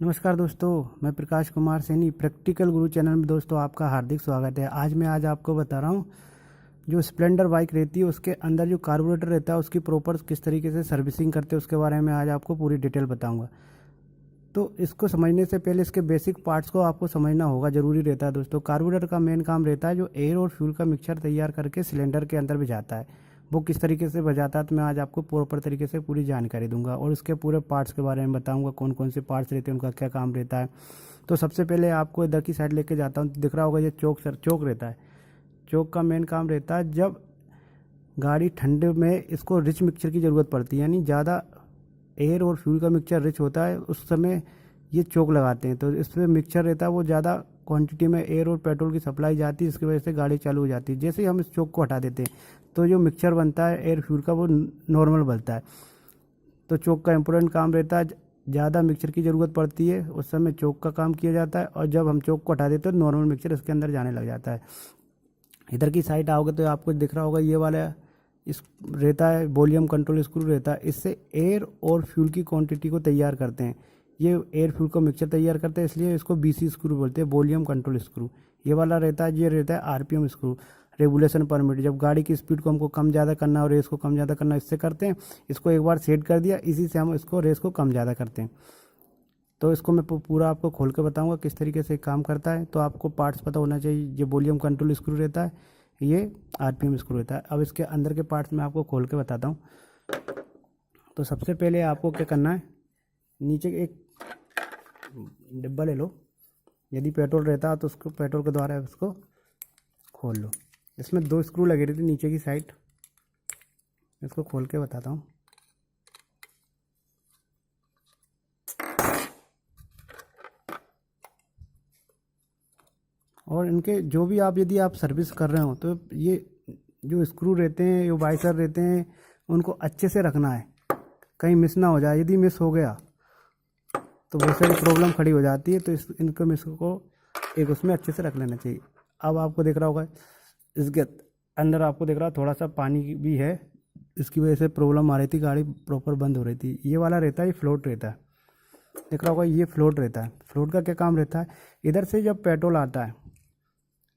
नमस्कार दोस्तों, मैं प्रकाश कुमार सैनी प्रैक्टिकल गुरु चैनल में दोस्तों आपका हार्दिक स्वागत है। आज आपको बता रहा हूँ जो स्प्लेंडर बाइक रहती है उसके अंदर जो कार्बोरेटर रहता है उसकी प्रॉपर किस तरीके से सर्विसिंग करते हैं उसके बारे में आज आपको पूरी डिटेल बताऊंगा। तो इसको समझने से पहले इसके बेसिक पार्ट्स को आपको समझना होगा, ज़रूरी रहता है दोस्तों। कार्बोरेटर का मेन काम रहता है जो एयर और फ्यूल का मिक्सचर तैयार करके सिलेंडर के अंदर भिजाता है। वो किस तरीके से बजाता है तो मैं आज आपको प्रॉपर तरीके से पूरी जानकारी दूंगा और उसके पूरे पार्ट्स के बारे में बताऊंगा, कौन कौन से पार्ट्स रहते हैं, उनका क्या काम रहता है। तो सबसे पहले आपको इधर की साइड लेके जाता हूँ, दिख रहा होगा ये चोक रहता है। चोक का मेन काम रहता है जब गाड़ी ठंडे में इसको रिच मिक्सचर की ज़रूरत पड़ती है, यानी ज़्यादा एयर और फ्यूल का मिक्सचर रिच होता है, उस समय ये चोक लगाते हैं। तो इसमें मिक्सचर रहता है वो ज़्यादा क्वांटिटी में एयर और पेट्रोल की सप्लाई जाती है, इसकी वजह से गाड़ी चालू हो जाती है। जैसे ही हम इस चोक को हटा देते हैं तो जो मिक्सचर बनता है एयर फ्यूल का वो नॉर्मल बनता है। तो चोक का इम्पोर्टेंट काम रहता है, ज़्यादा मिक्सचर की ज़रूरत पड़ती है उस समय चोक का काम किया जाता है, और जब हम चोक को हटा देते हैं तो नॉर्मल मिक्सचर इसके अंदर जाने लग जाता है। इधर की साइड आओगे तो आपको दिख रहा होगा ये वाला इस रहता है वॉल्यूम कंट्रोल स्क्रू रहता है। इससे एयर और फ्यूल की क्वांटिटी को तैयार करते हैं। ये एयर फ्यूल को मिक्सचर तैयार करते हैं, इसलिए इसको बीसी स्क्रू बोलते हैं, वॉल्यूम कंट्रोल स्क्रू। ये वाला रहता है, ये रहता है आरपीएम स्क्रू, रेगुलेशन परमिट। जब गाड़ी की स्पीड को हमको कम ज़्यादा करना है और रेस को कम ज़्यादा करना है, इससे करते हैं। इसको एक बार सेट कर दिया, इसी से हम इसको रेस को कम ज़्यादा करते हैं। तो इसको मैं पूरा आपको खोल के बताऊंगा किस तरीके से काम करता है। तो आपको पार्ट्स पता होना चाहिए। ये वॉल्यूम कंट्रोल स्क्रू रहता है, ये आरपीएम स्क्रू रहता है। अब इसके अंदर के पार्ट्स मैं आपको खोल के बताता हूँ। तो सबसे पहले आपको क्या करना है, नीचे एक डिब्बा ले लो। यदि पेट्रोल रहता है तो उसको पेट्रोल के द्वारा इसको खोल लो। इसमें 2 स्क्रू लगे रहते नीचे की साइड, इसको खोल के बताता हूँ। और इनके जो भी आप यदि आप सर्विस कर रहे हो तो ये जो स्क्रू रहते हैं, जो वाइसर रहते हैं, उनको अच्छे से रखना है, कहीं मिस ना हो जाए। यदि मिस हो गया तो बहुत सारी प्रॉब्लम खड़ी हो जाती है। तो इनको मिस को एक उसमें अच्छे से रख लेना चाहिए। अब आपको दिख रहा होगा इसके अंदर, आपको दिख रहा थोड़ा सा पानी भी है, इसकी वजह से प्रॉब्लम आ रही थी, गाड़ी प्रॉपर बंद हो रही थी। ये वाला रहता है, ये फ्लोट रहता है, दिख रहा होगा ये फ्लोट रहता है। फ्लोट का क्या काम रहता है, इधर से जब पेट्रोल आता है,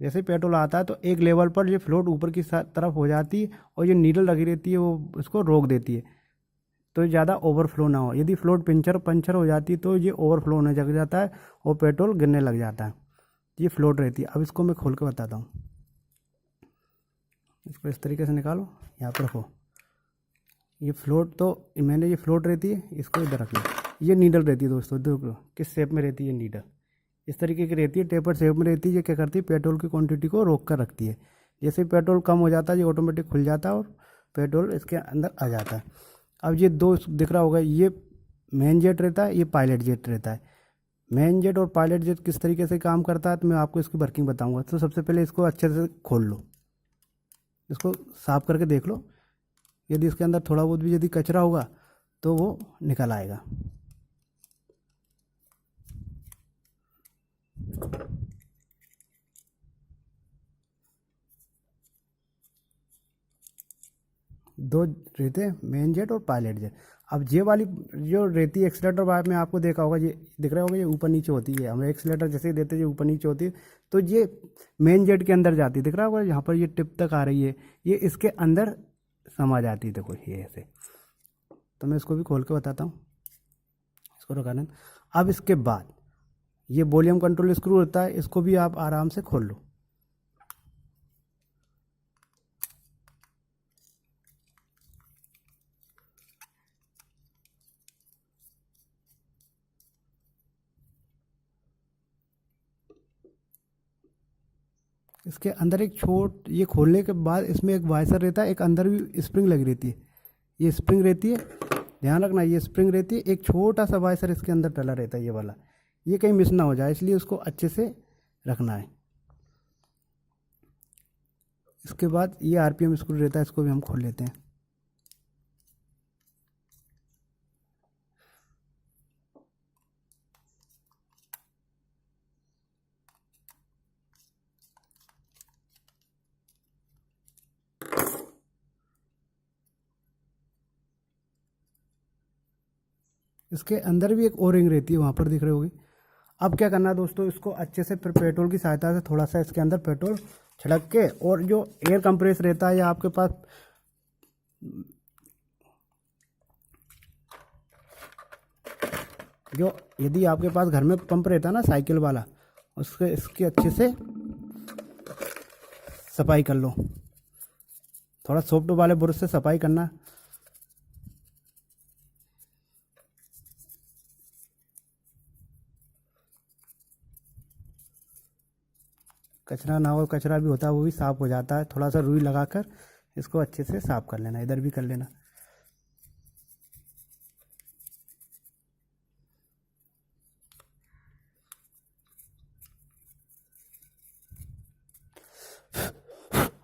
जैसे पेट्रोल आता है तो एक लेवल पर ये फ्लोट ऊपर की तरफ हो जाती है और ये नीडल लगी रहती है, वो उसको रोक देती है तो ज़्यादा ओवरफ्लो ना हो। यदि फ्लोट पंचर हो जाती है तो ये ओवरफ्लो होने लग जाता है और पेट्रोल गिरने लग जाता है। ये फ्लोट रहती है। अब इसको मैं खोल के बताता हूँ। इसको इस तरीके से निकालो, यहाँ पर रखो। ये फ्लोट तो मैंने ये फ्लोट रहती है, इसको इधर रख लो। ये नीडल रहती है दोस्तों, देखो किस शेप में रहती है। नीडल इस तरीके की रहती है, टेपर शेप में रहती है। ये क्या करती है, पेट्रोल की क्वांटिटी को रोक कर रखती है। जैसे पेट्रोल कम हो जाता है ये ऑटोमेटिक खुल जाता है और पेट्रोल इसके अंदर आ जाता है। अब ये 2 दिख रहा होगा, ये मेन जेट रहता है, ये पायलट जेट रहता है। मेन जेट और पायलट जेट किस तरीके से काम करता है तो मैं आपको इसकी वर्किंग बताऊंगा। तो सबसे पहले इसको अच्छे से खोल लो, इसको साफ करके देख लो। यदि इसके अंदर थोड़ा बहुत भी यदि कचरा होगा तो वो निकल आएगा। दो रहते हैं, मेन जेट और पायलट जेट। अब ये वाली जो रहती है एक्सीलेटर वाइप में आपको देखा होगा, ये दिख रहा होगा, ये ऊपर नीचे होती है। हम एक्सीलेटर जैसे ही देते हैं ये ऊपर नीचे होती है, तो ये मेन जेट के अंदर जाती है। दिख रहा होगा यहाँ पर ये टिप तक आ रही है, ये इसके अंदर समा जाती है। देखो ये ऐसे। तो मैं इसको भी खोल के बताता हूँ, इसको रखाना। अब इसके बाद ये वॉल्यूम कंट्रोल स्क्रू होता है, इसको भी आप आराम से खोल लो। इसके अंदर एक छोट, ये खोलने के बाद इसमें एक वाइसर रहता है, एक अंदर भी स्प्रिंग लगी रहती है। ये स्प्रिंग रहती है, ध्यान रखना, ये स्प्रिंग रहती है। एक छोटा सा वाइसर इसके अंदर डला रहता है, ये वाला। ये कहीं मिस ना हो जाए, इसलिए उसको अच्छे से रखना है। इसके बाद ये आरपीएम स्क्रू रहता है, इसको भी हम खोल लेते हैं। इसके अंदर भी एक और रिंग रहती है, वहाँ पर दिख रही होगी। अब क्या करना है दोस्तों, इसको अच्छे से फिर पेट्रोल की सहायता से थोड़ा सा इसके अंदर पेट्रोल छिड़क के, और जो एयर कंप्रेस रहता है या आपके पास जो यदि आपके पास घर में पंप रहता है ना साइकिल वाला, उसके इसकी अच्छे से सफाई कर लो। थोड़ा सॉफ्ट वाले ब्रश से सफाई करना। कचरा ना हो, कचरा भी होता है वो भी साफ़ हो जाता है। थोड़ा सा रुई लगाकर इसको अच्छे से साफ़ कर लेना, इधर भी कर लेना।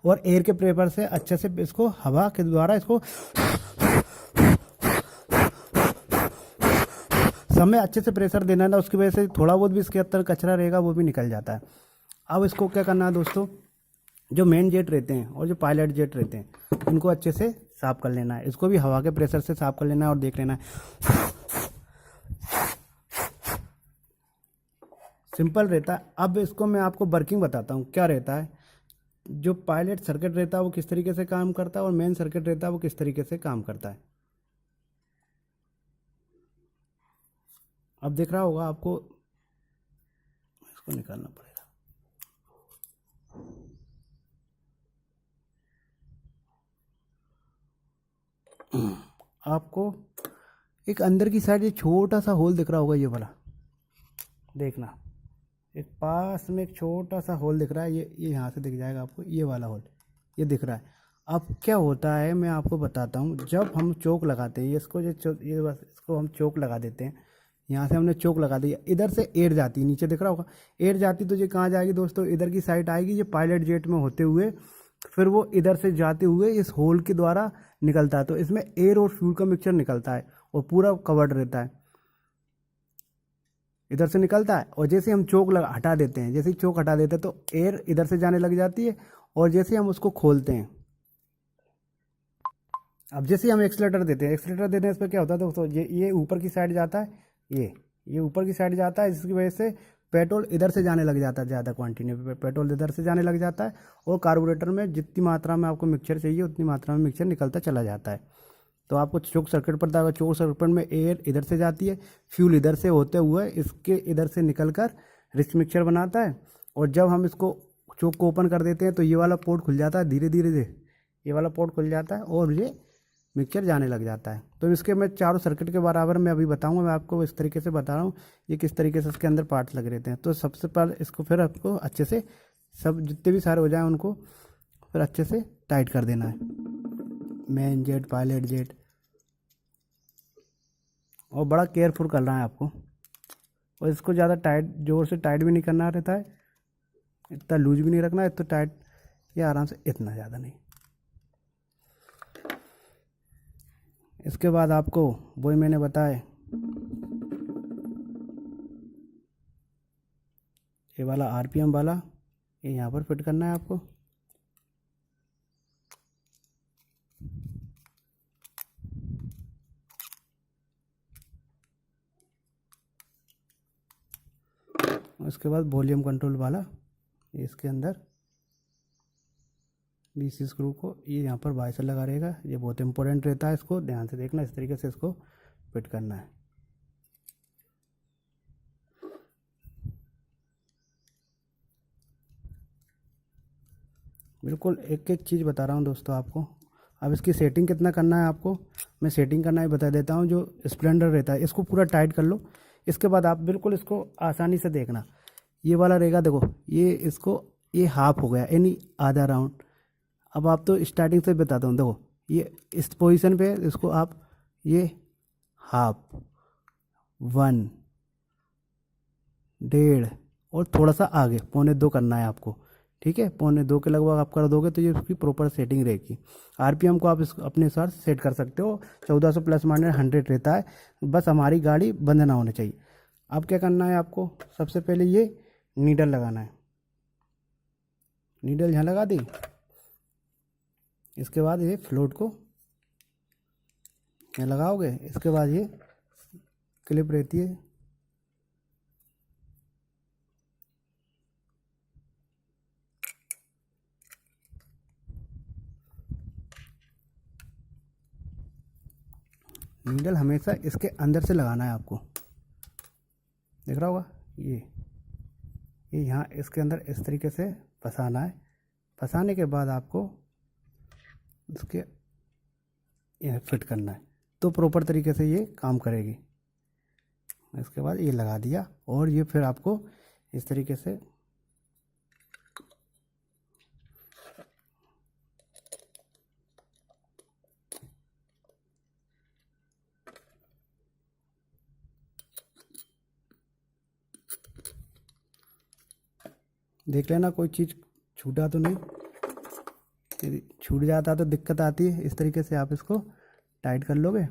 और एयर के प्रेशर से अच्छे से इसको हवा के द्वारा इसको समय अच्छे से प्रेशर देना है, उसकी वजह से थोड़ा बहुत भी इसके अंदर कचरा रहेगा वो भी निकल जाता है। अब इसको क्या करना है दोस्तों, जो मेन जेट रहते हैं और जो पायलट जेट रहते हैं उनको अच्छे से साफ कर लेना है। इसको भी हवा के प्रेशर से साफ कर लेना है और देख लेना है। सिंपल रहता है। अब इसको मैं आपको वर्किंग बताता हूँ क्या रहता है। जो पायलट सर्किट रहता है वो किस तरीके से काम करता है और मेन सर्किट रहता है वो किस तरीके से काम करता है। अब दिख रहा होगा आपको, इसको निकालना पड़ेगा। आपको एक अंदर की साइड ये छोटा सा होल दिख रहा होगा, ये वाला देखना, एक पास में एक छोटा सा होल दिख रहा है। ये यहाँ से दिख जाएगा आपको, ये वाला होल ये दिख रहा है। अब क्या होता है मैं आपको बताता हूँ। जब हम चोक लगाते हैं इसको, ये बस इसको हम चोक लगा देते हैं। यहाँ से हमने चोक लगा दिया, इधर से एयर जाती है, नीचे दिख रहा होगा एयर जाती, तो ये कहाँ जाएगी दोस्तों, इधर की साइड आएगी। ये पायलट जेट में होते हुए फिर वो इधर से जाते हुए इस होल के द्वारा निकलता है। तो इसमें एयर और फ्यूल का मिक्सचर निकलता है और पूरा कवर्ड रहता है, इधर से निकलता है। और जैसे हम चोक हटा देते हैं, जैसे ही चोक हटा देते हैं तो एयर इधर से जाने लग जाती है। और जैसे हम उसको खोलते हैं, अब जैसे हम एक्सीलेटर देते हैं, एक्सीलेटर देने से क्या होता है दोस्तों, ये ऊपर की साइड जाता है, ये ऊपर की साइड जाता है, जिसकी वजह से पेट्रोल इधर से जाने लग जाता है। ज़्यादा क्वांटिटी में पेट्रोल इधर से जाने लग जाता है और कार्बोरेटर में जितनी मात्रा में आपको मिक्सचर चाहिए उतनी मात्रा में मिक्सचर निकलता चला जाता है। तो आपको चोक सर्किट पड़ता है, चोक सर्किट में एयर इधर से जाती है, फ्यूल इधर से होते हुए इसके इधर से निकलकर रिच मिक्सचर बनाता है। और जब हम इसको चोक को ओपन कर देते हैं तो ये वाला पोर्ट खुल जाता है, धीरे धीरे ये वाला पोर्ट खुल जाता है और ये मिक्सचर जाने लग जाता है। तो इसके मैं चारों सर्किट के बराबर में अभी बताऊंगा, मैं आपको इस तरीके से बता रहा हूँ ये किस तरीके से इसके अंदर पार्ट्स लगे रहते हैं। तो सबसे पहले इसको फिर आपको अच्छे से सब जितने भी सारे हो जाए उनको फिर अच्छे से टाइट कर देना है, मेन जेट पायलट जेट। और बड़ा केयरफुल करना है आपको, और इसको ज़्यादा टाइट जोर से टाइट भी नहीं करना रहता है, इतना लूज भी नहीं रखना है, इतना टाइट या आराम से, इतना ज़्यादा नहीं। इसके बाद आपको वही मैंने बताया, ये वाला आरपीएम वाला ये यहाँ पर फिट करना है आपको। उसके बाद वॉल्यूम कंट्रोल वाला इसके अंदर बीसी स्क्रू को ये यहाँ पर वाइसर लगा रहेगा, ये बहुत इंपॉर्टेंट रहता है, इसको ध्यान से देखना। इस तरीके से इसको फिट करना है। बिल्कुल एक एक चीज़ बता रहा हूँ दोस्तों आपको। अब इसकी सेटिंग कितना करना है आपको मैं सेटिंग करना ही बता देता हूँ। जो स्प्लेंडर रहता है इसको पूरा टाइट कर लो। इसके बाद आप बिल्कुल इसको आसानी से देखना, ये वाला रहेगा, देखो ये इसको ये हाफ हो गया यानी आधा राउंड। अब आप तो स्टार्टिंग से बताता हूँ, देखो ये इस पोजीशन पे इसको आप ये हाफ 1 1.5 और थोड़ा सा आगे 1.25 करना है आपको, ठीक है। 1.25 के लगभग आप कर दोगे तो ये उसकी प्रॉपर सेटिंग रहेगी। आरपीएम को आप अपने अनुसार सेट कर सकते हो, 1400 प्लस माइनस 100 रहता है, बस हमारी गाड़ी बंद ना होनी चाहिए। अब क्या करना है आपको, सबसे पहले ये नीडल लगाना है, नीडल यहाँ लगा दी। इसके बाद ये फ्लोट को यहाँ लगाओगे, इसके बाद ये क्लिप रहती है। नीडल हमेशा इसके अंदर से लगाना है आपको, दिख रहा होगा ये यहाँ इसके अंदर इस तरीके से फंसाना है। फंसाने के बाद आपको इसके ये फिट करना है, तो प्रॉपर तरीके से ये काम करेगी। इसके बाद ये लगा दिया और ये फिर आपको इस तरीके से देख लेना कोई चीज़ छूटा तो नहीं। यदि छूट जाता तो दिक्कत आती है। इस तरीके से आप इसको टाइट कर लोगे।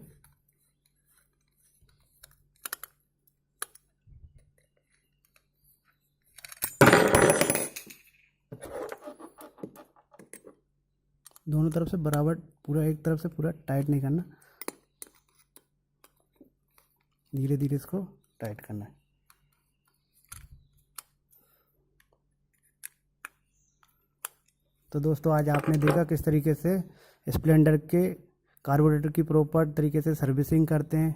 दोनों तरफ से बराबर, पूरा एक तरफ से पूरा टाइट नहीं करना, धीरे धीरे इसको टाइट करना है। तो दोस्तों आज आपने देखा किस तरीके से स्प्लेंडर के कार्बोरेटर की प्रॉपर तरीके से सर्विसिंग करते हैं।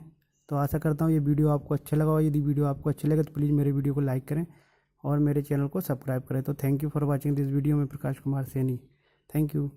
तो आशा करता हूँ ये वीडियो आपको अच्छा लगा हो। यदि वीडियो आपको अच्छी लगे तो प्लीज़ मेरे वीडियो को लाइक करें और मेरे चैनल को सब्सक्राइब करें। तो thank you for watching this video में प्रकाश कुमार सैनी। Thank you.